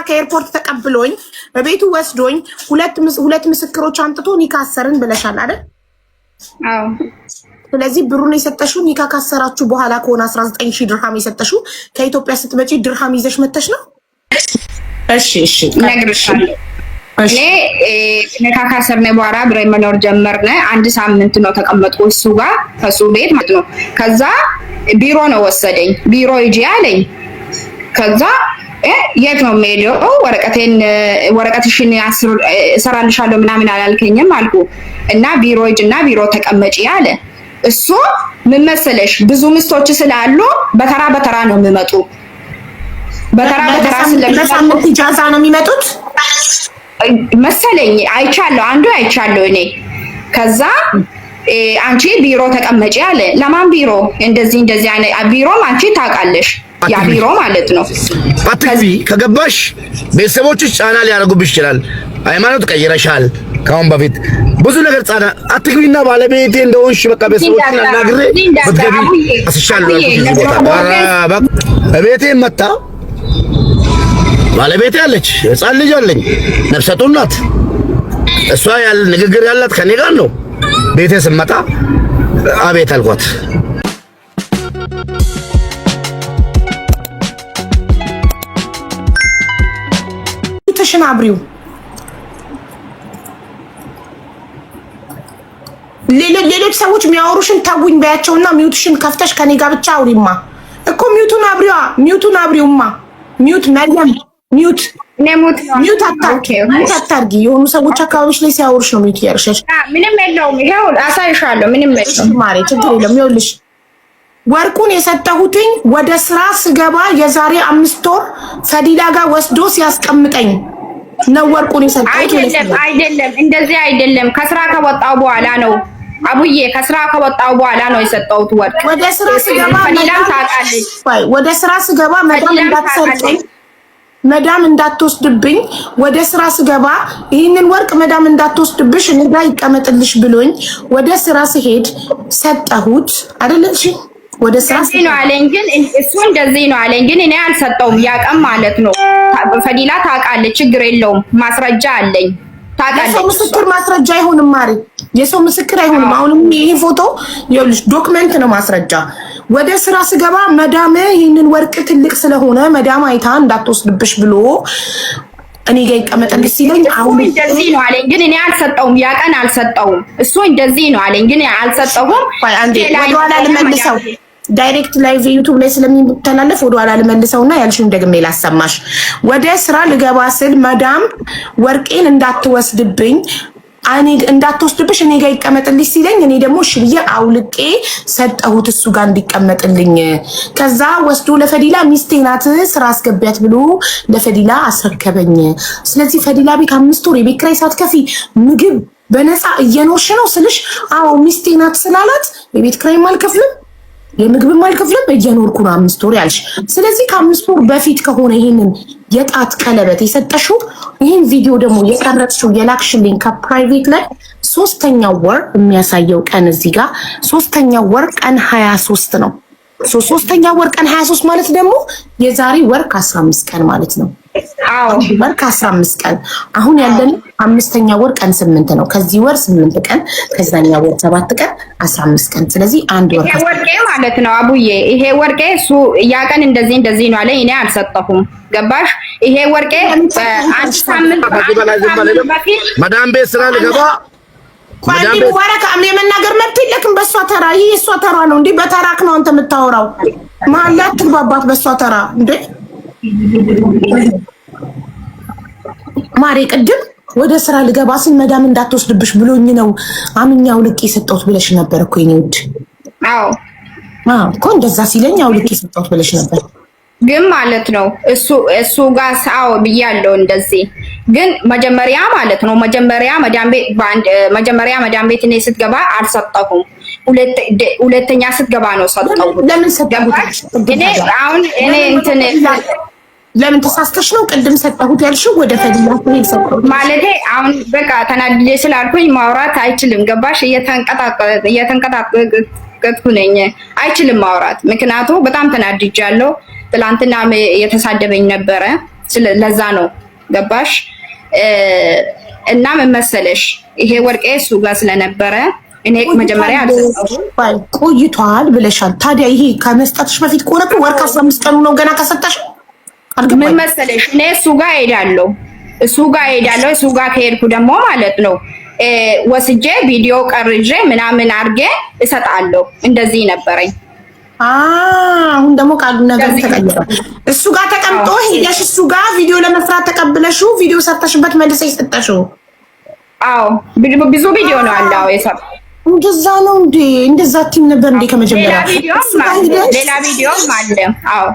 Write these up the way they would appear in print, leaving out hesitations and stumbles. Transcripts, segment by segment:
ከኤርፖርት ተቀብሎኝ በቤቱ ወስዶኝ ሁለት ምስክሮች አንጥቶ ኒካ አሰርን ብለሻል አይደል? አዎ። ስለዚህ ብሩን የሰጠሽው ኒካ ካሰራችሁ በኋላ ከሆነ 19000 ድርሃም የሰጠሽው ከኢትዮጵያ ስትመጪ ድርሃም ይዘሽ መተሽ ነው? እሺ ነግርሻለሁ። እኔ ኒካ ካሰርነ በኋላ አብረን መኖር ጀመርነ። አንድ ሳምንት ነው ተቀመጥኩ እሱ ጋር ከሱ ቤት ማለት ነው። ከዛ ቢሮ ነው ወሰደኝ። ቢሮ ሂጂ አለኝ። ከዛ የት ነው የምሄደው? ወረቀትሽን እሰራልሻለሁ ምናምን አላልከኝም አልኩ እና ቢሮ ሂጂና ቢሮ ተቀመጪ አለ። እሱ ምን መሰለሽ ብዙ ምስቶች ስላሉ በተራ በተራ ነው የሚመጡ። በተራ ስለሚመጡ ኢጃዛ ነው የሚመጡት መሰለኝ። አይቻለሁ እኔ። ከዛ አንቺ ቢሮ ተቀመጪ አለ። ለማን ቢሮ? እንደዚህ አይነት ቢሮም አንቺ ታውቃለሽ፣ ያ ቢሮ ማለት ነው። አትግቢ። ከገባሽ ቤተሰቦችሽ ጫና ሊያደርጉብሽ ይችላል። ሃይማኖት ቀይረሻል። ካሁን በፊት ብዙ ነገር ጻና አትግቢና ባለቤቴ እንደሆንሽ በቃ ቤተሰቦችን አናግሬ በትገቢ አስሻለሁ አልኩ። በቤቴ መጣ ባለቤቴ አለች፣ ህፃን ልጅ አለኝ፣ ነፍሰ ጡር ናት። እሷ ያለ ንግግር ያላት ከኔ ጋር ነው። ቤቴ ስመጣ አቤት አልኳት። ተሽናብሪው ሌሎች ሰዎች የሚያወሩሽን ታጉኝ በያቸውና ሚውትሽን ከፍተሽ ከኔ ጋር ብቻ አውሪማ እኮ። ሚውቱን አብሪውማ። ሚውት መለም ሚውት አታርጊ። የሆኑ ሰዎች አካባቢዎች ላይ ሲያወሩሽ ነው ሚውት ያርሸሽ። ምንም የለውም። ይሄው አሳይሻለሁ። ምንም የለውም ማሬ፣ ችግር የለም። ይኸውልሽ ወርቁን የሰጠሁትኝ ወደ ስራ ስገባ የዛሬ 5 ወር ፈዲላ ጋር ወስዶ ሲያስቀምጠኝ ነው ወርቁን የሰጠሁት። አይደለም፣ እንደዚህ አይደለም። ከስራ ከወጣው በኋላ ነው አቡዬ፣ ከስራ ከወጣው በኋላ ነው የሰጠሁት ወርቅ። ወደ ስራ ስገባ ፈዲላም ታውቃለች። ወደ ስራ ስገባ መዳም እንዳትሰርቀኝ፣ መዳም እንዳትወስድብኝ፣ ወደ ስራ ስገባ ይህንን ወርቅ መዳም እንዳትወስድብሽ እኔ ጋር ይቀመጥልሽ ብሎኝ ወደ ስራ ስሄድ ሰጠሁት አይደል? እሺ ወደ ስራ ነው አለኝ። ግን እሱ እንደዚህ ነው አለኝ። ግን እኔ አልሰጠውም። ያቀም ማለት ነው። ፈዲላ ታውቃለች። ችግር የለውም። ማስረጃ አለኝ። ታውቃለች። የሰው ምስክር ማስረጃ አይሆንም ማሪ፣ የሰው ምስክር አይሆንም። አሁንም ይሄ ፎቶ ይኸውልሽ ዶክመንት ነው ማስረጃ። ወደ ስራ ስገባ መዳም ይሄንን ወርቅ ትልቅ ስለሆነ መዳም አይታ እንዳትወስድብሽ ብሎ እኔ ጋር ይቀመጥልሽ ሲለኝ አሁን እንደዚህ ነው አለኝ። ግን እኔ አልሰጠውም። ያቀን አልሰጠውም። እሱ እንደዚህ ነው አለኝ። ግን አልሰጠውም። አንዴ ወደኋላ ልመልሰው። ዳይሬክት ላይቭ ዩቲዩብ ላይ ስለሚተላለፍ ወደኋላ ልመልሰውና ያልሽኝ ደግሜ ላሰማሽ። ወደ ስራ ልገባ ስል መዳም ወርቄን እንዳትወስድብኝ እንዳትወስድብሽ እኔ ጋር ይቀመጥልሽ ሲለኝ እኔ ደግሞ እሺ ብዬ አውልቄ ሰጠሁት እሱ ጋር እንዲቀመጥልኝ። ከዛ ወስዶ ለፈዲላ ሚስቴ ናት ስራ አስገቢያት ብሎ ለፈዲላ አስረከበኝ። ስለዚህ ፈዲላ ቤት 5 ወር የቤት ኪራይ ሳትከፊ ምግብ በነፃ እየኖርሽ ነው ስልሽ አዎ ሚስቴ ናት ስላላት የቤት ኪራይም አልከፍልም የምግብም አልከፍልም እየኖርኩ ነው 5 ወር ያልሽ። ስለዚህ ከ5 ወር በፊት ከሆነ ይሄንን የጣት ቀለበት የሰጠሽው ይሄን ቪዲዮ ደግሞ የቀረጽሽው የላክሽልኝ ከፕራይቬት ላይ 3ኛው ወር የሚያሳየው ቀን እዚህ ጋር 3ኛው ወር ቀን 23 ነው። 3ኛው ወር ቀን 23 ማለት ደግሞ የዛሬ ወር ከ15 ቀን ማለት ነው። አዎ ወር ከ15 ቀን። አሁን ያለን 5ኛው ወር ቀን 8 ነው። ከዚህ ወር 8 ቀን፣ ከዛኛው ወር 7 ቀን 15 ቀን። ስለዚህ አንድ ወር ወርቄ ማለት ነው አቡዬ። ይሄ ወርቄ እሱ ያ ቀን እንደዚህ ነው አለ። እኔ አልሰጠሁም። ገባሽ? ይሄ ወርቄ አንድ ሳምንት መዳም ቤት ስራ ልገባ ማዳም ወራካ አምኔ መናገር መብት የለክም። በሷ ተራ ይሄ እሷ ተራ ነው እንዴ? በተራክ ነው አንተ የምታወራው። ማላት ትባባት በሷ ተራ እንዴ? ማሬ ቅድም ወደ ስራ ልገባ ስል መዳም እንዳትወስድብሽ ብሎኝ ነው አምኛው ልቄ ሰጠሁት ብለሽ ነበር እኮ የኔ ውድ። አዎ እኮ እንደዛ ሲለኝ አው ልቄ ሰጠሁት ብለሽ ነበር። ግን ማለት ነው እሱ ጋር ሳው ብያለሁ እንደዚህ። ግን መጀመሪያ ማለት ነው መጀመሪያ መዳም ቤት እኔ ስትገባ አልሰጠሁም። ሁለተኛ ስትገባ ነው ሰጠሁ። ለምን ሰጠሁት? እኔ እንትን ለምን ተሳስተሽ ነው ቅድም ሰጠሁት ያልሽው? ወደ ፈዲላ ነው ሰጠሁት ማለቴ አሁን በቃ ተናድጄ ስላልኩኝ ማውራት አይችልም። ገባሽ? እየተንቀጣቀጥኩ ነኝ። አይችልም ማውራት፣ ምክንያቱም በጣም ተናድጃለሁ። ትላንትና የተሳደበኝ ነበረ ለዛ ነው ገባሽ? እና ምን መሰለሽ ይሄ ወርቄ እሱ ጋር ስለነበረ እኔ መጀመሪያ ቆይቷል ብለሻል። ታዲያ ይሄ ከመስጠትሽ በፊት ከሆነ ወርቅ 15 ቀኑ ነው ገና ከሰጠሽ። ምን መሰለሽ እኔ እሱ ጋር ሄዳለሁ። እሱ ጋር ከሄድኩ ደግሞ ማለት ነው ወስጄ ቪዲዮ ቀርጬ ምናምን አድርጌ እሰጣለሁ። እንደዚህ ነበረኝ። አሁን ደግሞ ቃሉ ነገር ተቀየረ። እሱ ጋር ተቀምጦ ሄደሽ እሱ ጋር ቪዲዮ ለመስራት ተቀብለሽው ቪዲዮ ሰርተሽበት መልሰሽ ሰጠሽው። አዎ ብዙ ቪዲዮ ነው አለው የሰራ። እንደዛ ነው እንዴ? እንደዛ ቲም ነበር እንዴ ከመጀመሪያ? ሌላ ቪዲዮም አለ። አዎ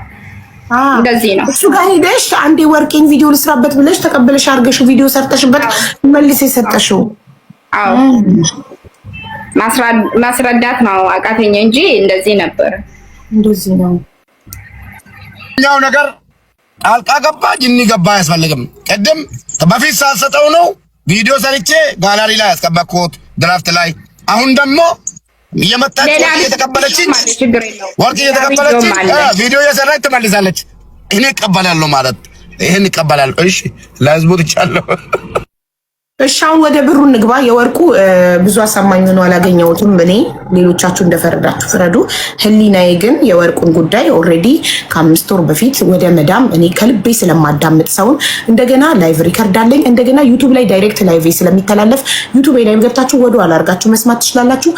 እንደዚህ ነው። እሱ ጋር ሄደሽ አንዴ ወርቄን ቪዲዮ ልስራበት ብለሽ ተቀብለሽ አድርገሽው ቪዲዮ ሰርተሽበት መልሰሽ ሰጠሽው። አዎ ማስረዳት ነው አቃተኝ እንጂ እንደዚህ ነበር። እንደዚህ ነው ያው ነገር ጣልቃ ገባ ጅኒ ገባ አያስፈልግም። ቀደም በፊት ሳልሰጠው ነው ቪዲዮ ሰርቼ ጋላሪ ላይ አስቀመጥኩት ድራፍት ላይ። አሁን ደግሞ እየመጣች ወርቅ እየተቀበለች ቪዲዮ እየሰራች ትመልሳለች። እኔ እቀበላለሁ ማለት ይሄን እቀበላለሁ። እሺ ለህዝቡ ትቻለሁ። እሺ አሁን ወደ ብሩ እንግባ። የወርቁ ብዙ አሳማኝ ነው አላገኘሁትም። እኔ ሌሎቻችሁ እንደፈረዳችሁ ፍረዱ። ህሊናዬ ግን የወርቁን ጉዳይ ኦልሬዲ ከ5 ወር በፊት ወደ መዳም እኔ ከልቤ ስለማዳምጥ ሰውን እንደገና ላይቭ ሪከርድ አለኝ። እንደገና ዩቲዩብ ላይ ዳይሬክት ላይቭ ስለሚተላለፍ ዩቲዩብ ላይ ገብታችሁ ወደ ኋላ አድርጋችሁ መስማት ትችላላችሁ።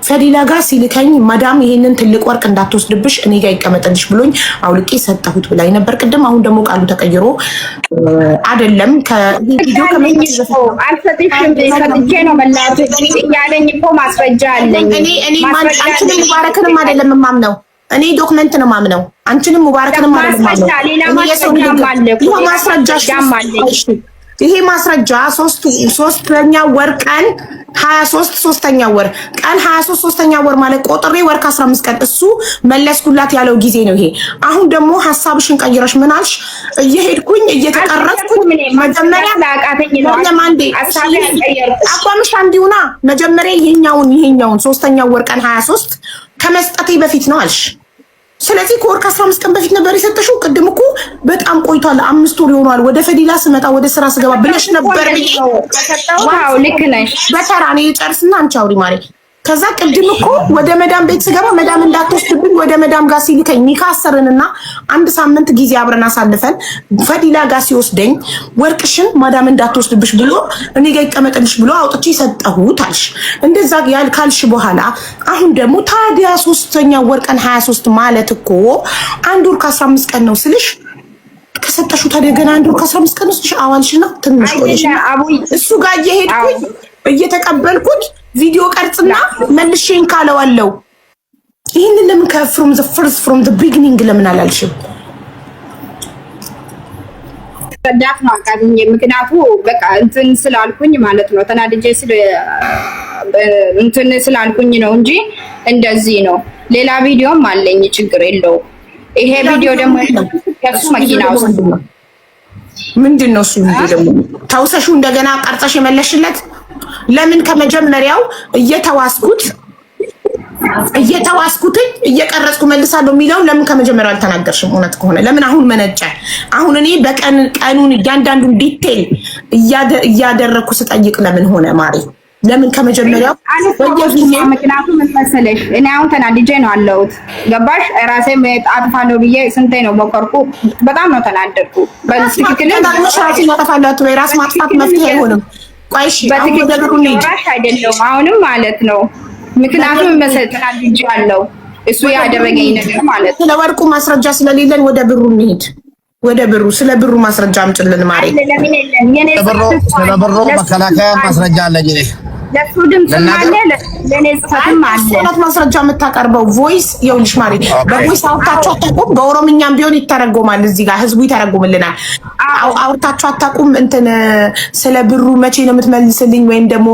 ፈዲላ ጋር ሲልከኝ ማዳም ይሄንን ትልቅ ወርቅ እንዳትወስድብሽ እኔ ጋር ይቀመጥልሽ ብሎኝ አውልቄ ሰጠሁት ብላኝ ነበር ቅድም። አሁን ደግሞ ቃሉ ተቀይሮ አይደለም ከቪዲዮ አልሰጥሽም ሰጥቼ ነው መላቱ ያለኝ እኮ ማስረጃ አለኝ። እኔ አንቺንም ሙባረክንም አይደለም ማምነው እኔ ዶክመንት ነው ማምነው። አንቺንም ሙባረክንም አይደለም ማምነው። ይሄ ማስረጃ ሶስተኛ ወር ቀን 23 ሶስተኛ ወር ቀን 23 ሶስተኛ ወር ማለት ቆጥሬ ወር ከ15 ቀን እሱ መለስኩላት ያለው ጊዜ ነው ይሄ። አሁን ደግሞ ሐሳብሽን ቀይረሽ ምን አልሽ? እየሄድኩኝ እየተቀረጽኩኝ መጀመሪያ ላቃተኝ ነው ለማንዴ አቋምሽ አንዲውና መጀመሪያ ይሄኛውን ሶስተኛው ወር ቀን 23 ከመስጠቴ በፊት ነው አልሽ። ስለዚህ ከወር ከ15 ቀን በፊት ነበር የሰጠሽው። ቅድም እኮ በጣም ቆይቷል፣ 5 ወር ይሆናል። ወደ ፈዲላ ስመጣ ወደ ስራ ስገባ ብለሽ ነበር። ዋው ልክ ነሽ። በተራ ነው የጨርስና አንቺ አውሪ ማሪ። ከዛ ቅድም እኮ ወደ መዳም ቤት ስገባ መዳም እንዳትወስድብኝ ወደ መዳም ጋር ሲልከኝ ኒካሰርንና 1 ሳምንት ጊዜ አብረን አሳልፈን ፈዲላ ጋር ሲወስደኝ ወርቅሽን ማዳም እንዳትወስድብሽ ብሎ እኔ ጋር ይቀመጥልሽ ብሎ አውጥቼ ሰጠሁት አልሽ። እንደዛ ካልሽ በኋላ አሁን ደግሞ ታዲያ ሶስተኛ ወር ቀን 23 ማለት እኮ 1 ወር ከ15 ቀን ነው ስልሽ ከሰጠሽው ታዲያ ገና 1 ወር ከ15 ቀን ውስጥ አዋልሽና ትንሽ ቆይሽ እሱ ጋር እየሄድኩኝ እየተቀበልኩት ቪዲዮ ቀርጽና መልሼን ካለዋለው ይሄንን ለምን from the beginning ለምን አላልሽም? ረዳት ነው አቃተኝ። ምክንያቱ በቃ እንትን ስላልኩኝ ማለት ነው ተናድጄ እንትን ስላልኩኝ ነው እንጂ እንደዚህ ነው። ሌላ ቪዲዮም አለኝ ችግር የለው። ይሄ ቪዲዮ ደግሞ የሱ መኪና ውስጥ ምንድነው እሱ ቪዲዮ ደግሞ ታውሰሽው እንደገና ቀርጸሽ የመለሽለት ለምን ከመጀመሪያው እየተዋስኩት እየቀረጽኩ መልሳለሁ የሚለው ለምን ከመጀመሪያው አልተናገርሽም? እውነት ከሆነ ለምን አሁን መነጨ? አሁን እኔ ቀኑን እያንዳንዱን ዲቴል እያደረኩ ስጠይቅ ለምን ሆነ ማሪ? ለምን ከመጀመሪያው ምክንያቱም ምን መሰለሽ እኔ አሁን ተናድጄ ነው አለሁት ገባሽ? ራሴ አጥፋ ነው ብዬ ስንቴ ነው ሞከርኩ። በጣም ነው ተናደድኩ። በትክክል ራስ ማጥፋት መፍትሄ አይሆንም። ቆይሽ በትክክል አይደለም አሁንም ማለት ነው። ምክንያቱም መሰለኝ አድርጃለሁ እሱ ያደረገኝ ነገር ማለት ነው። ስለወርቁ ማስረጃ ስለሌለን ወደ ብሩ እንሂድ። ወደ ብሩ ስለ ብሩ ማስረጃ አምጪልን ማሪ። ስለ ብሩ መከላከያ ማስረጃ አለኝ እኔ ለሱ ድምጽም አለ ለኔ ጽፈትም አለ። ሶላት ማስረጃ የምታቀርበው ቮይስ ይኸውልሽ ማሪ፣ በቮይስ አውርታችሁ አታውቁም። በኦሮምኛም ቢሆን ይተረጎማል፣ እዚህ ጋር ህዝቡ ይተረጎምልናል። አውርታችሁ አታውቁም። እንትን ስለ ብሩ መቼ ነው የምትመልስልኝ? ወይም ደግሞ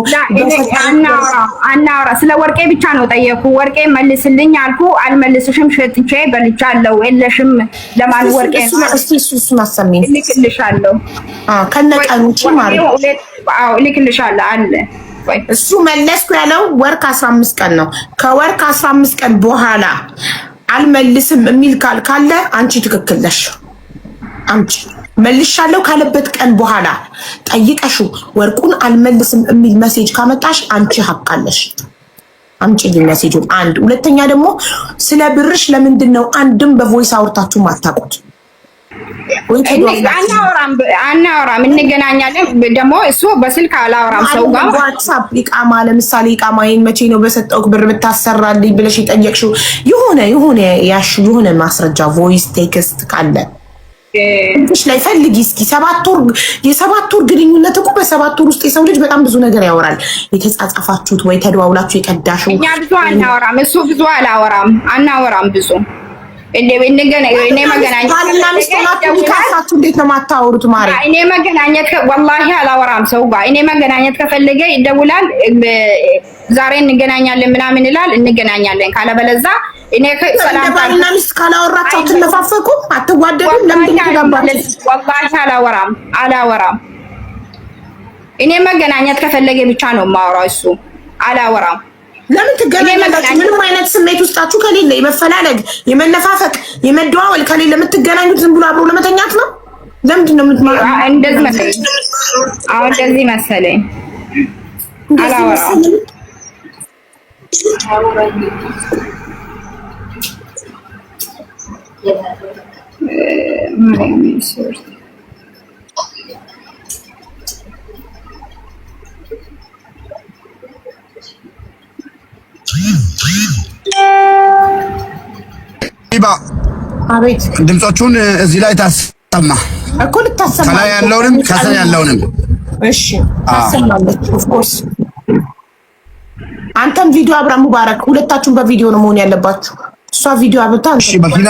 አናውራ ስለ ወርቄ ብቻ ነው ጠየቁ። ወርቄ መልስልኝ አልኩ። አልመልስሽም፣ ሸጥቼ በልቻለሁ። የለሽም ለማን ወርቄ እሱን አሰሚኝ ልክልሻለሁ። ከነቀኑ ማሪ ልክልሻለሁ አለ። እሱ መለስኩ ያለው ወር ከ15 ቀን ነው። ከወር ከ15 ቀን በኋላ አልመልስም የሚል ካለ አንቺ ትክክል ነሽ። አንቺ መልሻለሁ ካለበት ቀን በኋላ ጠይቀሹ ወርቁን አልመልስም የሚል ሜሴጅ ካመጣሽ አንቺ ሀቃለሽ አምጪልኝ ሜሴጁን። አንድ ሁለተኛ ደግሞ ስለ ብርሽ ለምንድነው አንድም በቮይስ አውርታችሁ ማታውቁት? አናወራም እንገናኛለን። ደግሞ እሱ በስልክ አላወራም ሰው ጋር ዋትስአፕ ኢቃማ ለምሳሌ ኢቃማዬን መቼ ነው በሰጠው ብር ብታሰራልኝ ብለሽ የጠየቅሽው የሆነ ያሽ የሆነ ማስረጃ ቮይስ ቴክስት ካለ እሺ ላይ ፈልጊ እስኪ። የሰባት ወር ግንኙነት እኮ በ7 ወር ውስጥ የሰው ልጅ በጣም ብዙ ነገር ያወራል። የተጻጻፋችሁት ወይ ተደዋውላችሁ የቀዳሽው እኛ ብዙ አናወራም፣ እሱ ብዙ አናወራም ብዙ እኔ መገናኘት ባልና ሚስት ናችሁ ካሳችሁ እንዴት ነው የማታወሩት? ማሪ እኔ መገናኘት ወላሂ አላወራም ሰው ጋር። እኔ መገናኘት ከፈለገ ይደውላል፣ ዛሬ እንገናኛለን ምናምን ይላል፣ እንገናኛለን። ካለበለዛ እኔ ሰላም ባልና ሚስት ካላወራችሁ ትነፋፈቁ አትዋደዱም? ለምን ትጋባላችሁ? ወላሂ አላወራም። እኔ መገናኘት ከፈለገ ብቻ ነው የማወራው፣ እሱ አላወራም። ለምን ትገናኛላችሁ? ምንም አይነት ስሜት ውስጣችሁ ከሌለ የመፈላለግ የመነፋፈቅ የመደዋወል ከሌለ የምትገናኙት ዝም ብሎ አብሮ ለመተኛት ነው። ለምንድን ነው እንደዚህ መሰለኝ አላወራም። አቤት ድምጾቹን እዚህ ላይ ታሰማ እኮ ልታሰማ ከላይ ያለውንም ከስር ያለውንም እሺ ታሰማለች። ኦፍ ኮርስ አንተም ቪዲዮ አብራ ሙባረክ ሁለታችሁም በቪዲዮ ነው መሆን ያለባችሁ። እሷ ቪዲዮ አብታ እሺ መኪና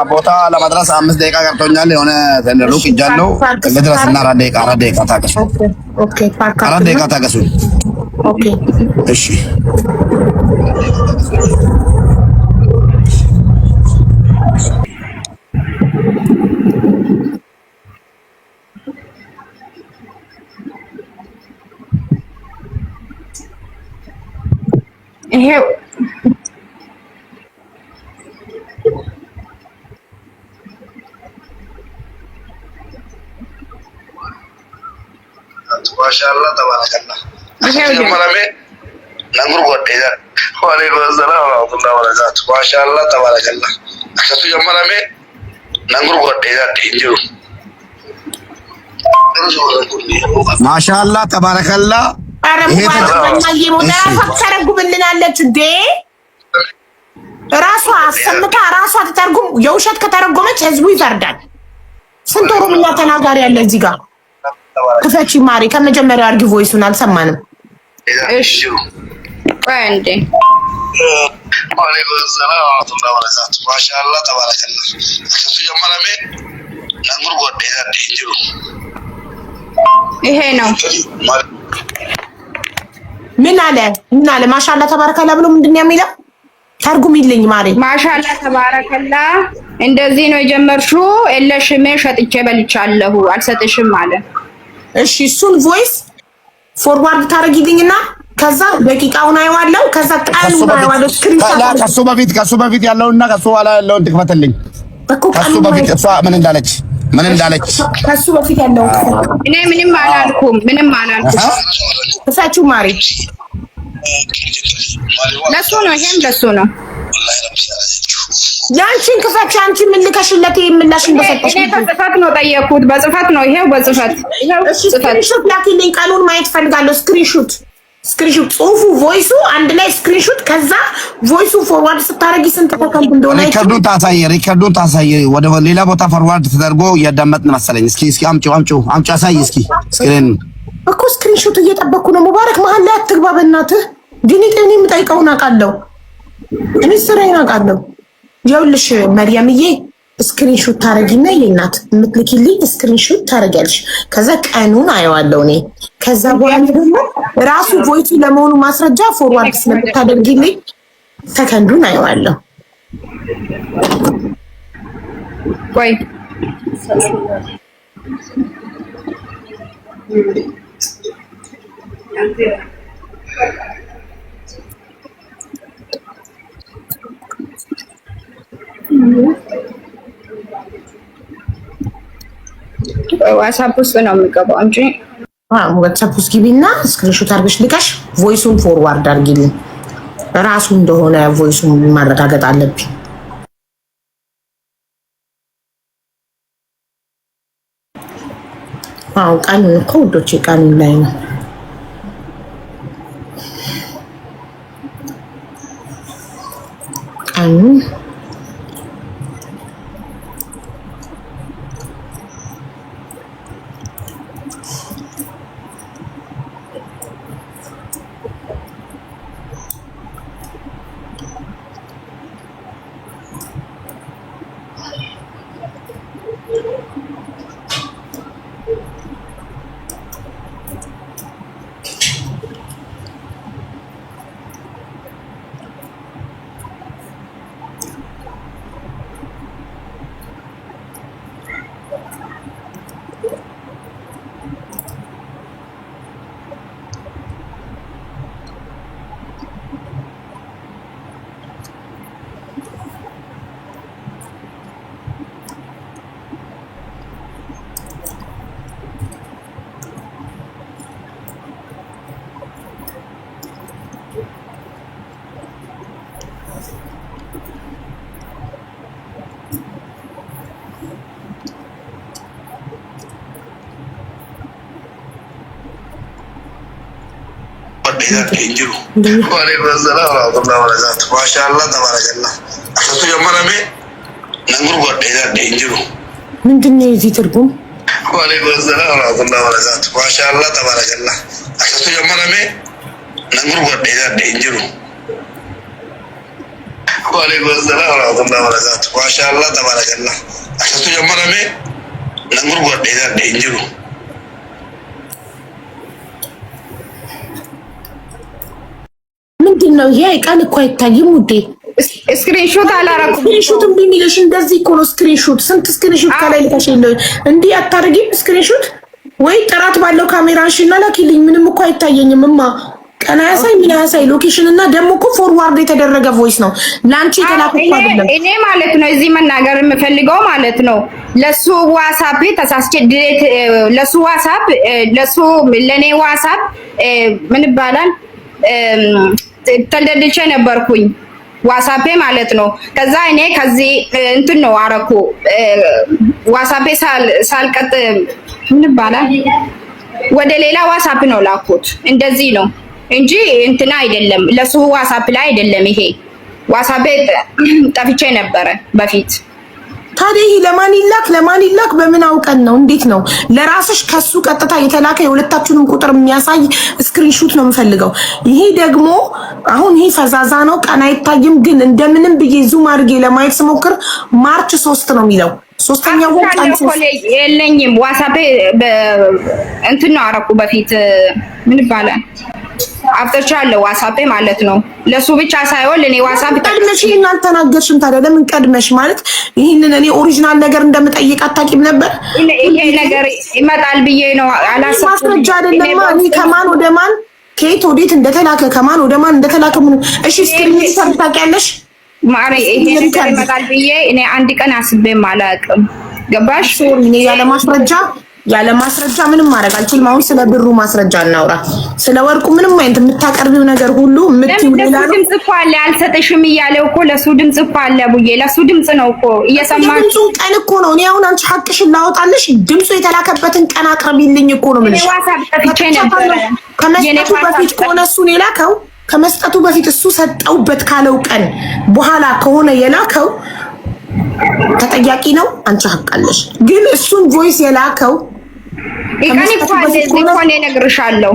ቦታ ለማድረስ 5 ደቂቃ ቀርቶኛል። የሆነ ተነሩቅ ይጃለው ለድረስና 4 ደቂቃ ታገሱ። ኦኬ ፓርክ 4 ደቂቃ ታገሱ። ኦኬ እሺ ይሄ ማሻአላህ ተባረከላ ጀመረሜ ነንጉር ጎዴዛ ወአለይኩም ሰላም ወራህመቱላሂ ወበረካቱ ማሻአላህ ተባረከላ አከቱ ጀመረሜ ነንጉር ጎዴዛ እንዲሩ ማሻአላህ ተባረከላ ተረጉምልናለች እንዴ ራሷ አሰምታ ራሷ ተተርጉም። የውሸት ከተረጎመች ህዝቡ ይፈርዳል። ስንት ኦሮምኛ ተናጋሪ ያለ እዚህ ጋር ክፈቺ ማሪ። ከመጀመሪያው አድርጊ ቮይሱን አልሰማንም። እሺ አንዴ ወአለይኩም ሰላም ወራህመቱላሂ ወበረካቱ ማሻአላህ ተባረከላ አከቱ ጀመረሜ ነንጉር ጎዴዛ እንዲሩ ይሄ ነው ምን አለ ማሻአላ ተባረከላ ብሎ ምንድነው የሚለው? ተርጉሚልኝ ማሪ። ማሻአላ ተባረከላ እንደዚህ ነው የጀመርሽው። የለሽም ሸጥቼ በልቻለሁ አልሰጥሽም አለ። እሺ እሱን ቮይስ ፎርዋርድ ታረጊልኝና ከዛ ደቂቃውን አይዋለው ከዛ ቃሉን አይዋለው ስክሪንሾት ከሱ በፊት ያለውና ከሱ ኋላ ያለውን ትክፈትልኝ። ከሱ በፊት እሷ ምን እንዳለች ከሱ በፊት ያለው እኔ ምንም አላልኩም። እሳችሁ ማሪ ለሱ ነው ይሄም ለሱ ነው። ያንቺን ክፈች። አንቺ ምን ልከሽለት የምላሽ እንደሰጠሽ እኔ በጽፈት ነው ጠየቅኩት። በጽፈት ነው ይሄው በጽፈት ስክሪንሾት ላኪልኝ። ቃሉን ማየት ፈልጋለሁ። ስክሪንሾት ጽሁፉ ቮይሱ አንድ ላይ ስክሪንሾት ከዛ ቮይሱ ፎርዋርድ ስታረጊ ስንት ተከታታይ እንደሆነ ሪከርዱን ታሳየ ወደ ሌላ ቦታ ፎርዋርድ ተደርጎ እያዳመጥን መሰለኝ። እስኪ አምጪው አሳይ እስኪ ስክሪን እኮ ስክሪንሾት እየጠበቅኩ ነው። ሙባረክ መሀል ላይ አትግባ በእናትህ። ዲኒ ጤኒ የምጠይቀውን አውቃለሁ። እኔ ስራዬን አውቃለሁ። ይኸውልሽ መርያምዬ ስክሪንሾት ታረጊና የእናት የምትልኪልኝ ስክሪንሾት ታረጊያለሽ። ከዛ ቀኑን አየዋለሁ እኔ። ከዛ በኋላ ደግሞ ራሱ ቮይሱ ለመሆኑ ማስረጃ ፎርዋርድ ስለምታደርጊልኝ ሰከንዱን አየዋለሁ። ቆይ ዋትስአፕ ውስጥ ነው የሚገባው እንጂ ዋትስአፕ ውስጥ ግቢና ስክሪንሾት አድርገሽ ልካሽ ቮይሱን ፎርዋርድ አድርጊልኝ። ራሱ እንደሆነ ቮይሱን ማረጋገጥ አለብኝ። ቀኑን እኮ ውዶቼ ቀኑን ላይ ነው። ቀኑን وعليكم السلام ورحمة الله وبركاته ما شاء الله تبارك الله أخذت جمعنا مي نقول قد إذا دينجرو من دنيا يزي ترقم وعليكم السلام ورحمة الله وبركاته ما شاء الله تبارك الله أخذت جمعنا مي نقول قد إذا دينجرو وعليكم السلام ورحمة الله وبركاته ما شاء الله تبارك الله أخذت جمعنا مي نقول قد إذا دينجرو ምንድነው ይሄ? ቀን እኮ አይታይም ውዴ። ስክሪንሾት አላረኩም። ስክሪንሾት ቢሚልሽ እንደዚህ እኮ ነው። ስክሪንሾት ስንት ስክሪንሾት ከላይ ልከሽ የለ እንዴ? አታርጊም ስክሪንሾት ወይ ጥራት ባለው ካሜራ አንሺና ላኪልኝ። ምንም እኮ አይታየኝም እማ። ቀን ያሳይ ምን ያሳይ ሎኬሽን እና ደግሞ እኮ ፎርዋርድ የተደረገ ቮይስ ነው ላንቺ የተላከ አይደለም። እኔ ማለት ነው እዚህ መናገር የምፈልገው ማለት ነው ለሱ ዋትስአፕ ተሳስቼ ዲሌት ለሱ ዋትስአፕ ለሱ ለኔ ዋትስአፕ ምን ይባላል ተልደልቼ ነበርኩኝ ዋትስአፕ ማለት ነው። ከዛ እኔ ከዚህ እንትን ነው አረኩ ዋትስአፕ ሳልቀጥ ምን ይባላል ወደ ሌላ ዋትስአፕ ነው ላኩት። እንደዚህ ነው እንጂ እንትና አይደለም ለሱ ዋትስአፕ ላይ አይደለም። ይሄ ዋትስአፕ ጠፍቼ ነበረ በፊት። ታዲያ ይሄ ለማን ይላክ በምን አውቀን ነው? እንዴት ነው? ለራስሽ ከሱ ቀጥታ የተላከ የሁለታችሁንም ቁጥር የሚያሳይ ስክሪንሾት ነው የምፈልገው። ይሄ ደግሞ አሁን ይሄ ፈዛዛ ነው፣ ቀን አይታይም። ግን እንደምንም ብዬ ዙም አድርጌ ለማየት ስሞክር ማርች 3 ነው የሚለው። ሶስተኛው ቀን የለኝም ዋትስአፕ እንትን ነው አረኩ በፊት ምን ይባላል አፍተርቻለሁ ዋትስአፕ ማለት ነው። ለሱ ብቻ ሳይሆን ለኔ ዋትስአፕ ቀድመሽ ይሄን አልተናገርሽም። ታዲያ ለምን ቀድመሽ ማለት ይሄንን እኔ ኦሪጂናል ነገር እንደምጠይቅ አታውቂም ነበር? ይሄ ነገር ይመጣል ብዬ ነው አላሰብኩም። ማስረጃ አይደለም እኔ ከማን ወደ ማን ከየት ወዴት እንደተላከ ከማን ወደ ማን እንደተላከ ምን እሺ ስክሪን ታውቂያለሽ ማሬ? ይሄ ነገር ይመጣል ብዬ እኔ አንድ ቀን አስቤም አላውቅም። ገባሽ? እኔ ያለ ማስረጃ ምንም ማድረግ አልችልም። አሁን ስለ ብሩ ማስረጃ እናውራ። ስለ ወርቁ ምንም አይነት የምታቀርቢው ነገር ሁሉ የምትይው ሌላ ነው። ድምጽ እኮ አለ አልሰጥሽም እያለው እኮ ለሱ ድምጽ እኮ አለ ቡዬ ለሱ ድምጽ ነው እኮ እየሰማሽ። ድምጹ ቀን እኮ ነው። እኔ አሁን አንቺ ሐቅሽን ላወጣልሽ ድምጹ የተላከበትን ቀን አቅርቢልኝ እኮ ነው የምልሽ። ከመስጠቱ በፊት ከሆነ እሱን የላከው ከመስጠቱ በፊት እሱ ሰጠውበት ካለው ቀን በኋላ ከሆነ የላከው ተጠያቂ ነው። አንቺ ሐቃለሽ። ግን እሱን ቮይስ የላከው ቀን እኮ አለ እኮ እኔ እነግርሻለሁ።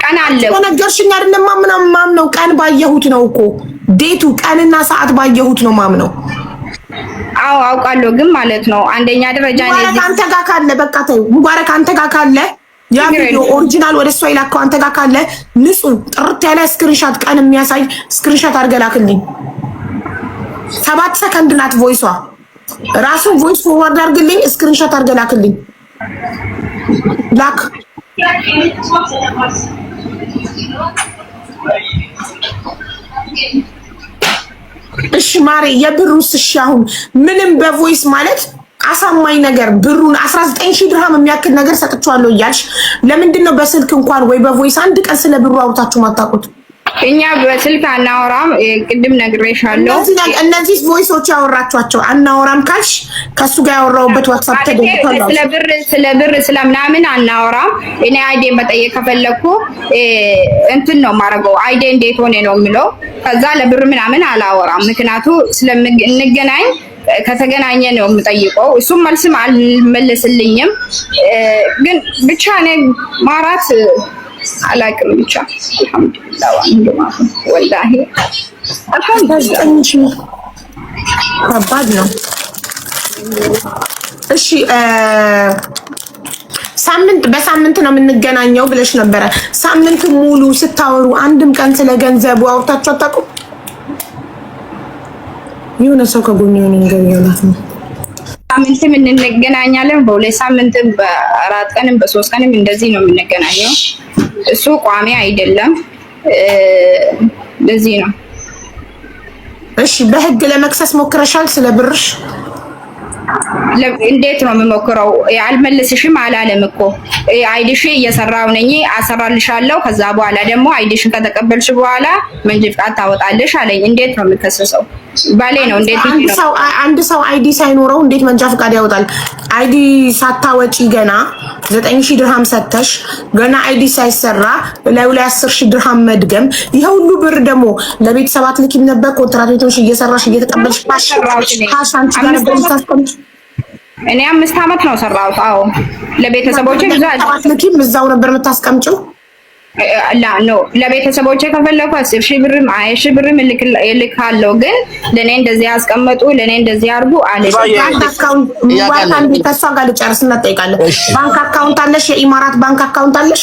ቀን አለ እኮ ነገርሽኝ አይደለም? ማምነው ቀን ባየሁት ነው እኮ ዴቱ ቀንና ሰዓት ባየሁት ነው ማምነው። አዎ አውቃለሁ። ግን ማለት ነው አንደኛ ደረጃ ነው ሙባረክ አንተ ጋር ካለ በቃ ተይው። ሙባረክ አንተ ጋር ካለ ያ ቪዲዮ ኦሪጂናል ወደ እሷ ይላከው አንተ ጋር ካለ ንጹህ ጥርት ያለ ስክሪንሾት ቀን የሚያሳይ ስክሪንሾት አድርገህ ላክልኝ። 7 ሰከንድ ናት ቮይሷ። ራሱ ቮይስ ፎርዋርድ አድርግልኝ ስክሪንሾት አድርገህ ላክልኝ። ላክ እሺ ማሬ የብሩስ እሺ አሁን ምንም በቮይስ ማለት አሳማኝ ነገር ብሩን 19000 ድርሃም የሚያክል ነገር ሰጥቻለሁ እያልሽ ለምንድን ነው በስልክ እንኳን ወይ በቮይስ አንድ ቀን ስለ ብሩ አውጣችሁ ማታውቁት? እኛ በስልክ አናወራም። ቅድም ነግሬሻለሁ። እነዚህ ቮይሶች ያወራችኋቸው አናወራም ካልሽ ከሱ ጋር ያወራውበት ዋትስአፕ ተደውሏል። ስለ ብር ስለምናምን አናወራም። እኔ አይዴ መጠየቅ ከፈለኩ እንትን ነው ማረገው። አይዴ እንዴት ሆነ ነው የሚለው። ከዛ ለብር ምናምን አላወራም። ምክንያቱ ስለምንገናኝ ከተገናኘ ነው የምጠይቀው። እሱም መልስም አልመለስልኝም። ግን ብቻ እኔ ማራት አላቅም ብቻ አልሐምዱሊላህ ወላሂ አልሐምዱሊላህ ከባድ ነው። እሺ በሳምንት ነው የምንገናኘው ብለሽ ነበረ። ሳምንት ሙሉ ስታወሩ አንድም ቀን ስለ ገንዘቡ አውርታችሁ አታውቁም? የሆነ ሰው ከጎን የሆነ ነገር ያላት ነው። ሳምንትም እንገናኛለን። በሁለት ሳምንትም በአራት ቀንም በሶስት ቀንም እንደዚህ ነው የምንገናኘው። እሱ ቋሚ አይደለም። ለዚህ ነው። እሺ በህግ ለመክሰስ ሞክረሻል? ስለ ብርሽ እንዴት ነው የምሞክረው? አልመልስሽም አላለም እኮ አይዲሽ እየሰራው ነኝ አሰራልሻለሁ። ከዛ በኋላ ደግሞ አይዲሽን ከተቀበልሽ በኋላ መንጃ ፍቃድ ታወጣለሽ አለኝ። እንዴት ነው የምከሰሰው? ባሌ ነው። እንዴት ነው አንድ ሰው አይዲ ሳይኖረው እንዴት መንጃ ፍቃድ ያወጣል? አይዲ ሳታወጪ ገና 9000 ድርሃም ሰተሽ ገና አይዲ ሳይሰራ ላይ 10000 ድርሃም መድገም። ይሄ ሁሉ ብር ደግሞ ለቤተሰባት ልኪም ነበር። ኮንትራት ቤቶች እየሰራሽ እየተቀበልሽ ፓሻንቺ ጋር ነበር ታስቀምጪ። እኔ 5 አመት ነው ሰራሁት። አዎ ለቤተሰቦቼ ልኪም እዛው ነበር የምታስቀምጪው? ላ ነው ለቤተሰቦቼ ከፈለኩ 10000 ብርም 20000 ብርም እልካለሁ። ግን ለኔ እንደዚህ ያስቀመጡ ለኔ እንደዚህ አርጉ አለ። ባንክ አካውንት ሙባታን ቢተሳ ጋር ልጨርስና ጠይቃለሁ። ባንክ አካውንት አለሽ? የኢማራት ባንክ አካውንት አለሽ?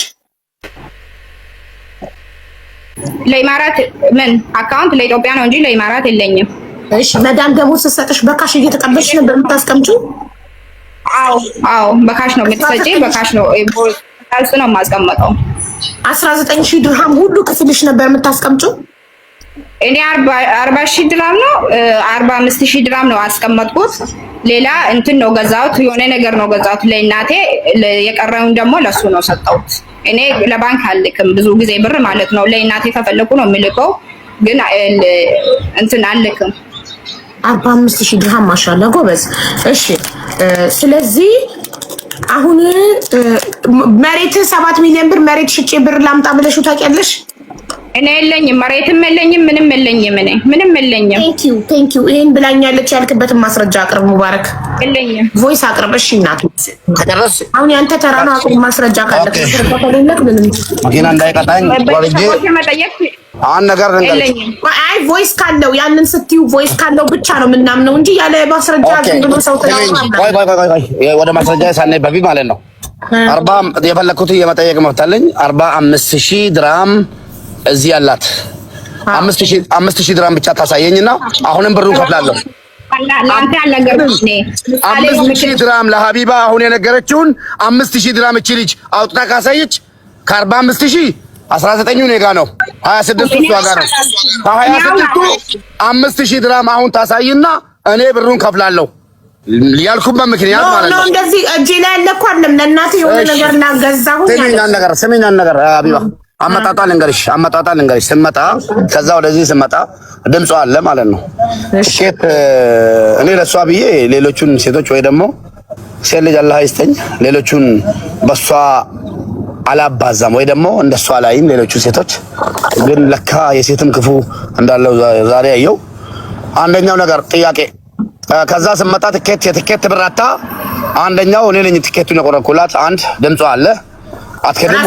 ለኢማራት ምን አካውንት? ለኢትዮጵያ ነው እንጂ ለኢማራት የለኝም። እሺ መዳም ደግሞ ስትሰጥሽ በካሽ እየተቀበልሽ ነበር የምታስቀምጪው? አዎ በካሽ ነው የምትሰጪ። በካሽ ነው ታልስ ነው የማስቀምጠው። 19000 ድርሃም ሁሉ ክፍልሽ ነበር የምታስቀምጪው? እኔ 40000 ድርሃም ነው 45000 ድርሃም ነው አስቀመጥኩት። ሌላ እንትን ነው ገዛሁት፣ የሆነ ነገር ነው ገዛሁት ለእናቴ። የቀረውን ደግሞ ለሱ ነው ሰጠሁት። እኔ ለባንክ አልልክም ብዙ ጊዜ ብር ማለት ነው። ለእናቴ ከፈለኩ ነው የምልከው፣ ግን እንትን አልልክም። 45000 ድርሃም ማሻአላ ጎበዝ። እሺ ስለዚህ አሁን መሬት 7 ሚሊዮን ብር መሬት ሽጬ ብር ላምጣ ብለሽ ታውቂያለሽ? እኔ የለኝም፣ መሬትም የለኝም፣ ምንም የለኝም። እኔ ምንም የለኝም። ቴንክ ዩ ይሄን ብላኛለች ያልክበትን ማስረጃ አቅርብ። ሙባረክ የለኝም። ቮይስ አቅርብ። እሺ እናቱ ከደረስ አሁን ያንተ ተራ ነው። አቅርብ ማስረጃ ካለ ከተለለክ ምንም ማኪና እንዳይቀጣኝ ወርጄ አሁን ነገር እንገለኝ። አይ ቮይስ ካለው ያንን ስትዩ ቮይስ ካለው ብቻ ነው ምናምነው እንጂ ያለ ማስረጃ ዝም ሰው ቆይ ወደ ማስረጃ ሳኔ በፊት ማለት ነው 40 የፈለኩት የመጠየቅ መብት አለኝ። 45000 ድርሃም እዚህ ያላት 5000 ድርሃም ብቻ ታሳየኝና አሁንም ብሩን ከፍላለሁ። ላንተ ያልነገርኩሽ ነኝ 5000 ድርሃም ለሀቢባ አሁን የነገረችውን 5000 ድርሃም እቺ ልጅ አውጥታ ካሳየች ከ45000 19 ኔጋ ነው 26 እሷ ጋር ነው። ከ26 5000 ድርሃም አሁን ታሳይና እኔ ብሩን ከፍላለሁ ያልኩበት ምክንያት ማለት ነው። እንደዚህ እጄ ላይ ያለ እኮ አይደለም ለእናቴ የሆነ ነገር እናገዛሁ ያለ ሰሚና ነገር ሀቢባ አመጣጣ ልንገርሽ ስመጣ ከዛ ወደዚህ ስመጣ ድምጿ አለ ማለት ነው። ሼት እኔ ለሷ ብዬ ሌሎቹን ሴቶች ወይ ደግሞ ሴት ልጅ አላህ ይስጠኝ ሌሎቹን በሷ አላባዛም ወይ ደግሞ እንደሷ ላይም ሌሎቹ ሴቶች ግን ለካ የሴትም ክፉ እንዳለው ዛሬ ያየው። አንደኛው ነገር ጥያቄ ከዛ ስመጣ የትኬት ብራታ አንደኛው እኔ ነኝ ትኬቱን የቆረኩላት። አንድ ድምጿ አለ አትከደም።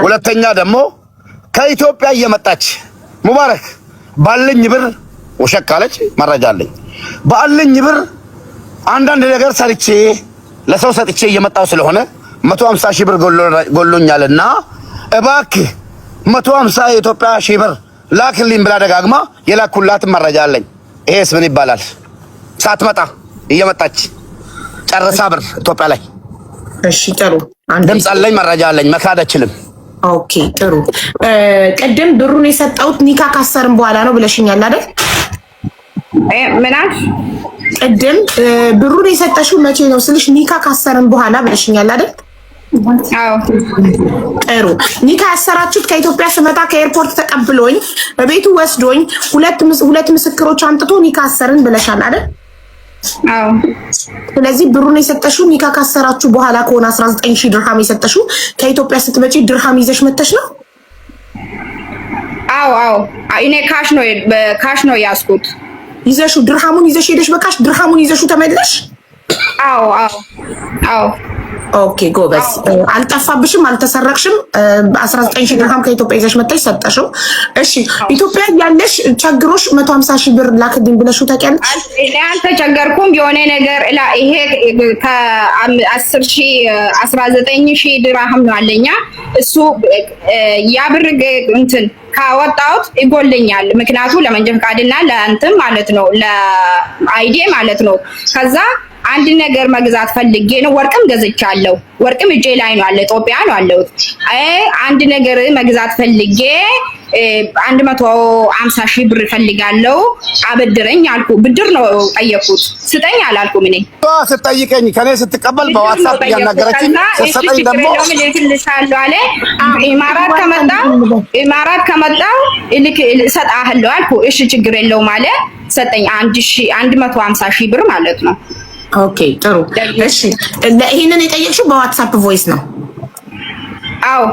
ሁለተኛ ደግሞ ከኢትዮጵያ እየመጣች ሙባረክ ባለኝ ብር ውሸት ካለች መረጃ አለኝ። ባለኝ ብር አንዳንድ ነገር ሰርቼ ለሰው ሰጥቼ እየመጣው ስለሆነ 150,000 ብር ጎሎኛልና እባክህ 150 የኢትዮጵያ ሺህ ብር ላክልኝ ብላ ደጋግማ የላኩላት መረጃ አለኝ። ይሄስ ምን ይባላል? ሳትመጣ እየመጣች ጨርሳ ብር ኢትዮጵያ ላይ። እሺ ጥሩ ድምፅ አለኝ መረጃ አለኝ መካድ አልችልም። ኦኬ ጥሩ። ቅድም ብሩን የሰጠሁት ኒካ ካሰርም በኋላ ነው ብለሽኛል አይደል? ምናምን ቅድም ብሩን የሰጠሽው መቼ ነው ስልሽ ኒካ ካሰረን በኋላ ብለሽኛል አይደል? አዎ ጥሩ። ኒካ ያሰራችሁት ከኢትዮጵያ ስመጣ ከኤርፖርት ተቀብሎኝ በቤቱ ወስዶኝ ሁለት ምስክሮች አምጥቶ ኒካ አሰርን ብለሻል አይደል? አዎ። ስለዚህ ብሩን የሰጠሽው ኒካ ካሰራችሁ በኋላ ከሆነ 19000 ድርሃም የሰጠሽው ከኢትዮጵያ ስትመጪ ድርሃም ይዘሽ መተሽ ነው? አዎ እኔ ካሽ ነው ያስኩት። ይዘሹ ድርሃሙን ይዘሽ ሄደሽ በቃሽ ድርሃሙን ይዘሹ ተመለሽ? አዎ ኦኬ ጎበዝ። አልጠፋብሽም፣ አልተሰረቅሽም። 19000 ድርሃም ከኢትዮጵያ ይዘሽ መጥተሽ ሰጠሽው። እሺ ኢትዮጵያ ያለሽ ቸግሮሽ 150000 ብር ላክልኝ ብለሽው ታውቂያለሽ? እኔ አልተቸገርኩም። የሆነ ነገር ይሄ ከ10000 19000 ድርሃም ነው አለኛ። እሱ ያ ብር እንትን ካወጣሁት ይጎልኛል። ምክንያቱም ለመንጃ ፈቃድና ለእንትን ማለት ነው ለአይዲ ማለት ነው። ከዛ አንድ ነገር መግዛት ፈልጌ ነው። ወርቅም ገዝቻለሁ። ወርቅም እጄ ላይ ነው አለ ኢትዮጵያ ነው አለው። አንድ ነገር መግዛት ፈልጌ 150,000 ብር ፈልጋለሁ አበድረኝ አልኩ። ብድር ነው ጠየቁት። ስጠኝ አላልኩም። እኔ ስትጠይቀኝ ከኔ ስትቀበል በዋትስአፕ ያናገረችኝ ስትሰጠኝ ደግሞ ልክልሻለሁ አለ። ኢማራት ከመጣሁ እሰጥሃለሁ አልኩ። እሺ ችግር የለውም አለ። ሰጠኝ 150,000 ብር ማለት ነው። ኦኬ ጥሩ። እሺ ይሄንን የጠየቅሽው በዋትስአፕ ቮይስ ነው? አዎ።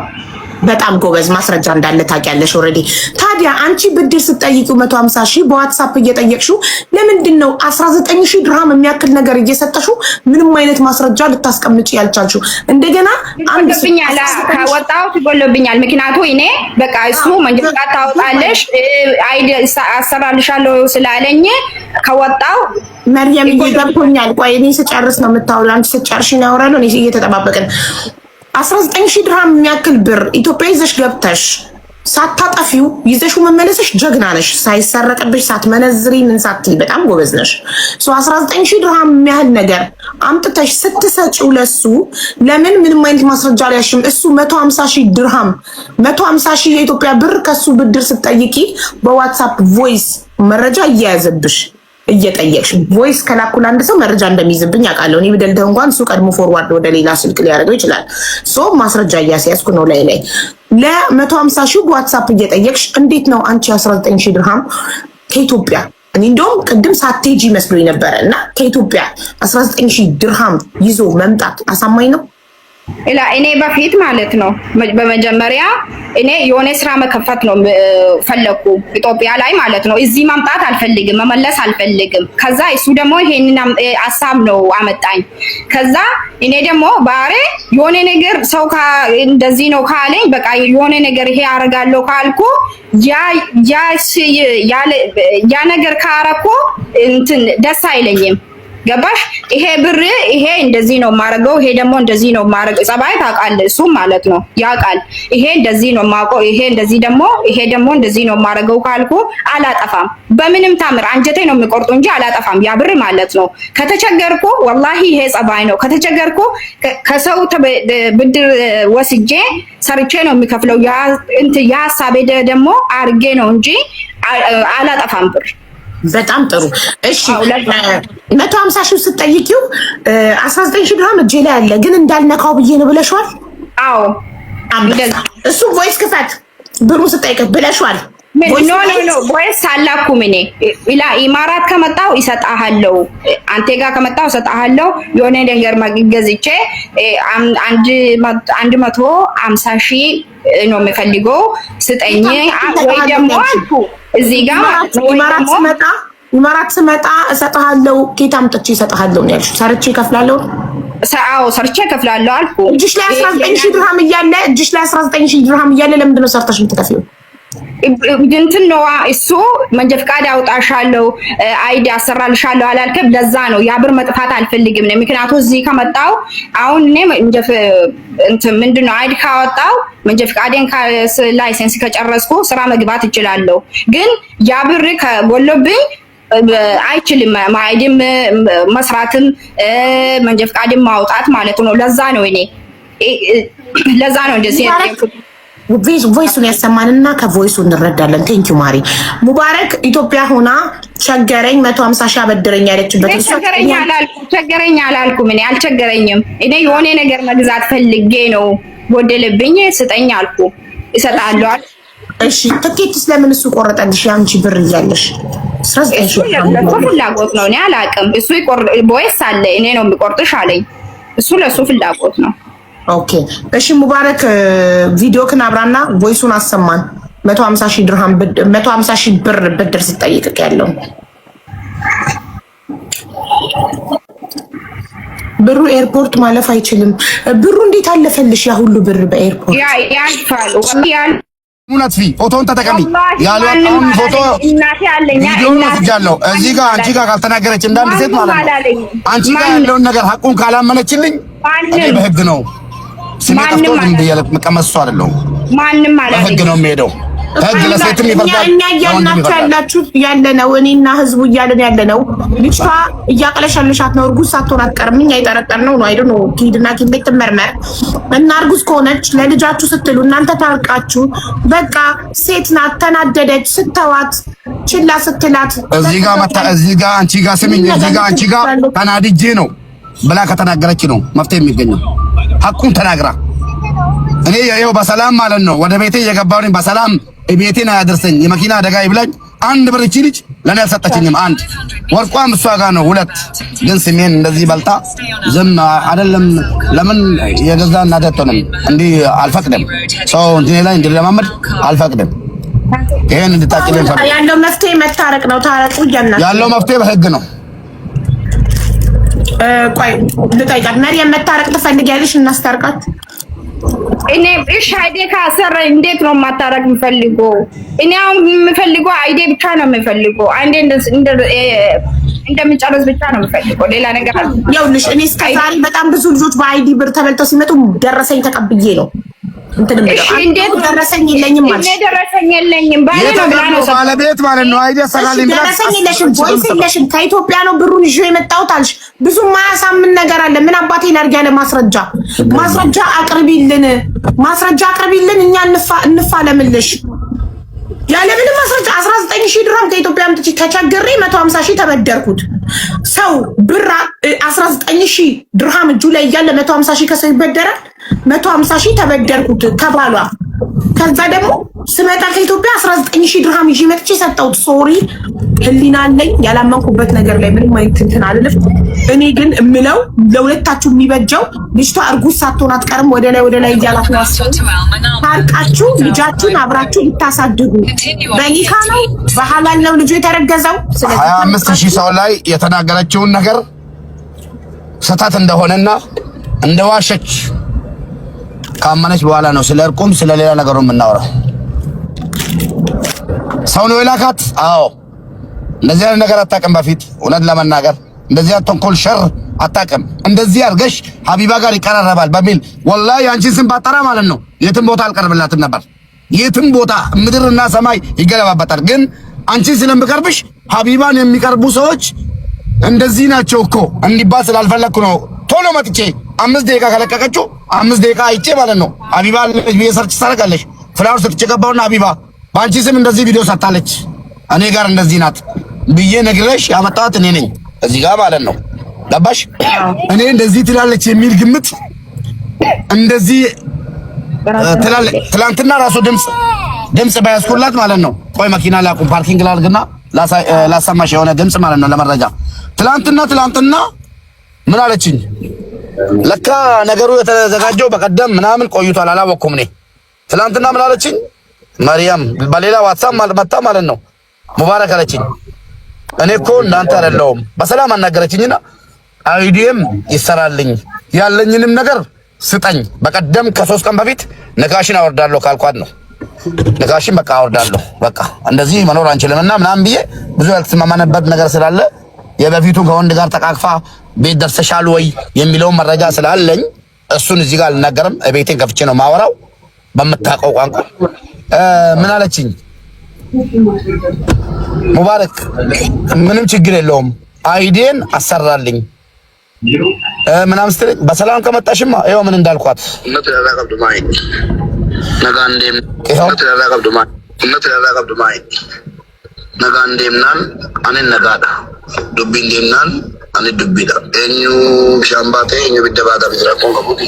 በጣም ጎበዝ። ማስረጃ እንዳለ ታውቂያለሽ ኦልሬዲ። ታዲያ አንቺ ብድር ስትጠይቂው 150,000 በዋትስአፕ እየጠየቅሽው ለምንድን ነው 19000 ድርሃም የሚያክል ነገር እየሰጠሽው ምንም አይነት ማስረጃ ልታስቀምጪ ያልቻልሽው? እንደገና አንድ ይጎልብኛል፣ ካወጣሁት ይጎልብኛል። ምክንያቱ እኔ በቃ እሱ መንጃ ፈቃድ ታወጣለሽ አይዲ አሰራልሻለሁ ስላለኝ ከወጣው መርየም ይገብቶኛል። ቆይ እኔ ስጨርስ ነው የምታወሪው። አንቺ ስጨርሽ ነው ያወራለሁ። እኔ እየተጠባበቅን 19000 ድርሃም የሚያክል ብር ኢትዮጵያ ይዘሽ ገብተሽ ሳታጠፊው ይዘሽው መመለስሽ ጀግና ነሽ። ሳይሰረቅብሽ ሳትመነዝሪ ምን ሳትይ በጣም ጎበዝ ነሽ። 19000 ድርሃም የሚያህል ነገር አምጥተሽ ስትሰጪው ለሱ ለምን ምንም አይነት ማስረጃ አልያዝሽም? እሱ 150,000 ድርሃም 150,000 የኢትዮጵያ ብር ከሱ ብድር ስትጠይቂ በዋትስአፕ ቮይስ መረጃ እየያዘብሽ እየጠየቅሽ ቮይስ ከላኩል አንድ ሰው መረጃ እንደሚይዝብኝ አውቃለሁ። እኔ ብደልደው እንኳን እሱ ቀድሞ ፎርዋርድ ወደ ሌላ ስልክ ሊያደርገው ይችላል። ማስረጃ እያስያዝኩ ነው ላይ ለ150,000 በዋትስአፕ እየጠየቅሽ እንዴት ነው አንቺ 19000 ድርሃም ከኢትዮጵያ? እኔ እንደውም ቅድም ሳትሄጂ መስሎኝ ነበረ እና ከኢትዮጵያ 19000 ድርሃም ይዞ መምጣት አሳማኝ ነው? እኔ በፊት ማለት ነው በመጀመሪያ እኔ የሆነ ስራ መከፈት ነው ፈለኩ ኢትዮጵያ ላይ ማለት ነው። እዚህ ማምጣት አልፈልግም፣ መመለስ አልፈልግም። ከዛ እሱ ደግሞ ይሄንን ሐሳብ ነው አመጣኝ። ከዛ እኔ ደግሞ ባሬ የሆነ ነገር ሰው እንደዚህ ነው ካለኝ በቃ የሆነ ነገር ይሄ አረጋለሁ ካልኩ ያ ነገር ካረኩ እንትን ደስ አይለኝም። ገባሽ? ይሄ ብር ይሄ እንደዚህ ነው ማረገው፣ ይሄ ደግሞ እንደዚህ ነው ማረገው። ጸባይ ታውቃለህ፣ እሱ ማለት ነው ያውቃል። ይሄ እንደዚህ ነው ማውቀው፣ ይሄ ደግሞ እንደዚህ ነው ማረገው ካልኩ አላጠፋም። በምንም ታምር አንጀቴ ነው የሚቆርጡ እንጂ አላጠፋም። ያ ብር ማለት ነው። ከተቸገርኩ ወላሂ ይሄ ጸባይ ነው። ከተቸገርኩ ከሰው ብድር ወስጄ ሰርቼ ነው የሚከፍለው። ያ ሀሳቤ ደግሞ አርጌ ነው እንጂ አላጠፋም ብር። በጣም ጥሩ። እሺ 150,000 ስትጠይቂው 19000 ድርሃም እጄ ላይ አለ ግን እንዳልነካው ብዬ ነው ብለሽዋል? አዎ እሱ ቮይስ ክፈት ብሩ ስጠይቀት ብለሽዋል? ኖ ቮይስ አላኩም። እኔ ኢማራት ከመጣው ይሰጣሃለሁ፣ አንተ ጋር ከመጣው ይሰጣሃለሁ። የሆነ ነገር ገዝቼ 150,000 ነው የምፈልገው ስጠኝ ወይ ደግሞ አልኩ። እዚህ ጋር ኢማራት ስመጣ እሰጥሃለሁ። ኬት አምጥቼ እሰጥሃለሁ ነው ያልሽው? ሰርቼ እከፍላለሁ። ሰርቼ እከፍላለሁ አልኩ። እጅሽ ላይ 19000 ድርሃም እያለ ለምንድን ነው ሰርተሽ የምትከፍይው? እንትን ነው እሱ መንጃ ፈቃድ አውጣሻለሁ አይዲ አሰራልሻለሁ አላልከም? ለዛ ነው ያ ብር መጥፋት አልፈልግም ነው። ምክንያቱም እዚህ ከመጣው አሁን እኔ ምንድነው አይዲ ካወጣው መንጃ ፈቃዴን ላይሰንስ ከጨረስኩ ስራ መግባት እችላለሁ። ግን ያ ብር ከጎሎብኝ አይችልም አይዲም መስራትም መንጃ ፈቃድም ማውጣት ማለት ነው። ለዛ ነው እንደዚህ ቮይሱን ያሰማንና ከቮይሱ እንረዳለን። ቴንክ ዩ ማሪ። ሙባረክ ኢትዮጵያ ሆና ቸገረኝ 150 ሺህ አበድረኝ ያለችበት ቸገረኝ አላልኩም። እኔ አልቸገረኝም። እኔ የሆነ ነገር መግዛት ፈልጌ ነው ጎደለብኝ ስጠኝ አልኩ። እሰጣለሁ። እሺ ትኬትስ ለምን እሱ ቆረጠልሽ? ያንቺ ብር እያለሽ 19 ሺህ ፍላጎት ነው። እኔ አላውቅም። እሱ ቦይስ አለ እኔ ነው የሚቆርጥሽ አለኝ። እሱ ለሱ ፍላጎት ነው። ኦኬ እሺ ሙባረክ ቪዲዮክን አብራና ቮይሱን አሰማን። 150 ሺህ ድርሃም 150 ሺህ ብር ብድር ሲጠይቅክ ያለው ብሩ ኤርፖርት ማለፍ አይችልም። ብሩ እንዴት አለፈልሽ? ያ ሁሉ ብር በኤርፖርት ያልፋል። ሙናትፊ ፎቶን ተጠቀሚ ያለው አሁን ፎቶ ቪዲዮውን ወስጃለሁ። እዚህ ጋር አንቺ ጋር ካልተናገረች እንዳንድ ሴት ማለት ነው አንቺ ጋር ያለውን ነገር ሐቁን ካላመነችልኝ እኔ በህግ ነው ስሜ ጠፍቶ ዝም ብዬ መቀመጥ ሰው አይደለሁም። ማንንም አላለኝ። በህግ ነው የምሄደው። ህግ ለሴትም ይፈርዳል። እኛ እያልናችሁ ያላችሁ ያለነው እኔና ህዝቡ እያለን ያለነው ልጅቷ እያቀለሻለሻት ነው። እርጉዝ ሳትሆን አትቀርም። እኛ የጠረጠርነው ነው አይደል ነው ኪድና ኪቤት ትመርመር እና እርጉዝ ከሆነች ለልጃችሁ ስትሉ እናንተ ታርቃችሁ በቃ ሴት ናት ተናደደች ስተዋት ችላ ስትላት እዚህ ጋር መጣ እዚህ ጋር አንቺ ጋር ስሚኝ እዚህ ጋር አንቺ ጋር ተናድጄ ነው ብላ ከተናገረች ነው መፍትሄ የሚገኘው። ሐቁን ተናግራ እኔ ያው በሰላም ማለት ነው ወደ ቤቴ የገባሁኝ በሰላም ቤቴን አያደርሰኝ የመኪና አደጋ ይብላኝ አንድ ብር እቺ ልጅ ለኔ አልሰጠችኝም። አንድ ወርቋም እሷ ጋር ነው። ሁለት ግን ስሜን እንደዚህ በልታ ዝም አይደለም። ለምን የገዛ እናደተንም እንዲህ አልፈቅድም። ሰው እንዴ ላይ እንዲለማመድ አልፈቅድም። ይሄን እንድታጭልኝ ፈልግ ያለው መፍትሄ መታረቅ ነው። ታረቁ ይያና ያለው መፍትሄ በህግ ነው። ቆይ ልጠይቃት መሪያም መታረቅ ትፈልጊያለሽ? እናስታርቃት። እኔ እሺ አይዴ ካሰረ እንዴት ነው ማታረቅ የምፈልገው? እኔ አሁን የምፈልገው አይዴ ብቻ ነው የምፈልገው። አንዴ እንደምጨርስ ብቻ ነው የምፈልገው። ሌላ ነገር አለ። ይኸውልሽ እኔ እስከ ዛሬ በጣም ብዙ ልጆች በአይዲ ብር ተበልተው ሲመጡ ደረሰኝ ተቀብዬ ነው እንትን እሺ እንዴት ደረሰኝ የለኝም ማለት ነው? ደረሰኝ የለኝም ባለቤት ማለት ነው። አይዲ ያሰራልኝ ደረሰኝ የለሽም፣ ቮይስ የለሽም። ከኢትዮጵያ ነው ብሩን ይዤ የመጣሁት አልሽ። ብዙ ማያሳምን ነገር አለ። ምን አባቴ ላድርግ? ያለ ማስረጃ አቅርቢልን፣ ማስረጃ አቅርቢልን። እኛ እንፋለምልሽ ያለ ምንም ማስረጃ 19 ሺህ ድርሃም ከኢትዮጵያ አምጥቼ ተቸግሬ 150 ሺህ ተበደርኩት። ሰው ብር 19 ሺህ ድርሃም እጁ ላይ እያለ 150 ሺህ ከሰው ይበደራል። 150 ሺህ ተበደርኩት ከባሏ። ከዛ ደግሞ ስመጣ ከኢትዮጵያ 19 ሺህ ድርሃም ይዤ መጥቼ ሰጠሁት። ሶሪ ህሊና አለኝ። ያላመንኩበት ነገር ላይ ምንም አይነት እንትን አልልም። እኔ ግን እምለው ለሁለታችሁ የሚበጀው ልጅቷ እርጉዝ ሳትሆን አትቀርም። ወደ ላይ እያላት ነው። ታርቃችሁ ልጃችሁን አብራችሁ ልታሳድጉ በኒካ ነው በሐላል ነው ልጁ የተረገዘው። ስለዚህ 25 ሺህ ሰው ላይ የተናገረችውን ነገር ስህተት እንደሆነና እንደዋሸች ካመነች በኋላ ነው ስለ እርቁም ስለ ሌላ ነገሩ የምናወራው። ሰው ነው የላካት። አዎ እንደዚህ አይነት ነገር አታውቅም። በፊት እውነት ለመናገር እንደዚህ ተንኮል ሸር አታውቅም። እንደዚህ አድርገሽ ሀቢባ ጋር ይቀራረባል በሚል ወላሂ አንቺን ስም ባጠራ ማለት ነው የትም ቦታ አልቀርብላትም ነበር። የትም ቦታ ምድርና ሰማይ ይገለባበጣል። ግን አንቺን ስለምቀርብሽ ሀቢባን የሚቀርቡ ሰዎች እንደዚህ ናቸው እኮ እንዲባል ስላልፈለኩ ነው ቶሎ መጥቼ 5 ደቂቃ ከለቀቀችው 5 ደቂቃ አይቼ ማለት ነው ሀቢባ ሰርች ታደርጋለሽ። ፍላወር ሰርች ገባውና ሀቢባ በአንቺ ስም እንደዚህ ቪዲዮ ሰጣለች እኔ ጋር እንደዚህ ናት ብዬ ነግሬሽ ያመጣሁት እኔ ነኝ እዚህ ጋር ማለት ነው። ገባሽ? እኔ እንደዚህ ትላለች የሚል ግምት እንደዚህ ትላለች። ትላንትና ራሱ ድምጽ ባያስኩላት ማለት ነው። ቆይ መኪና ላቁም ፓርኪንግ ላድርግና ላሰማሽ የሆነ ድምጽ ማለት ነው ለመረጃ። ትላንትና ምን አለችኝ? ለካ ነገሩ የተዘጋጀው በቀደም ምናምን ቆይቷል አላወኩም። እኔ ትላንትና ምን አለችኝ? ማርያም በሌላ ዋትሳፕ መጣ ማለት ነው ሙባረክ አለችኝ። እኔ እኮ እናንተ አይደለሁም በሰላም አናገረችኝና አይዲም ይሰራልኝ ያለኝንም ነገር ስጠኝ። በቀደም ከ3 ቀን በፊት ነጋሽን አወርዳለሁ ካልኳት ነው ነጋሽን በቃ አወርዳለሁ በቃ እንደዚህ መኖር አንችልምና ምናምን ብዬ ብዙ ያልተስማማንበት ነገር ስላለ የበፊቱ ከወንድ ጋር ተቃቅፋ ቤት ደርሰሻል ወይ የሚለው መረጃ ስላለኝ እሱን እዚህ ጋር አልናገርም። ቤቴን ከፍቼ ነው ማወራው በመታቀው ቋንቋ። ምን አለችኝ? ሙባረክ ምንም ችግር የለውም አይዲን አሰራልኝ ምናምን ስትለኝ በሰላም ከመጣሽማ ይኸው ምን እንዳልኳት እነት ያላቀብ ዱማይ ነጋንዴም እነት ያላቀብ ዱማይ ነጋንዴምናን አኔ ነጋዳ ዱቢንዴምናን አኔ ዱቢዳ እኙ ሻምባቴ እኙ ቢደባዳ ቢዝራቆን ከቡቲ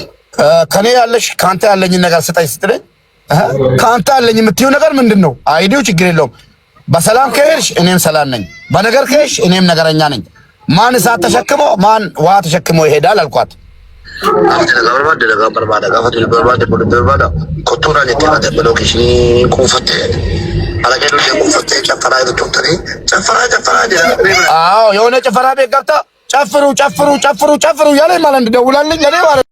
ከኔ ያለሽ ካንተ ያለኝን ነገር ስጠኝ ስትለኝ ካንተ ያለኝ የምትይው ነገር ምንድነው? አይዲው ችግር የለውም። በሰላም ከሄድሽ እኔም ሰላም ነኝ፣ በነገር ከሄድሽ እኔም ነገረኛ ነኝ። ማን እሳት ተሸክሞ ማን ውሃ ተሸክሞ ይሄዳል አልኳት። አንተ ነገር በርባዳ ጋፈቱ በርባዳ ኮቶራ ለተባደ ብሎኬሽን ኮንፈቴ አላገዱ ኮንፈቴ ጨፈራ ይተውተሪ ጨፈራ አዎ የሆነ ጭፈራ ቤት ገብታ ጨፍሩ ያለኝ ማለት እንደደውላልኝ ለኔ ማለት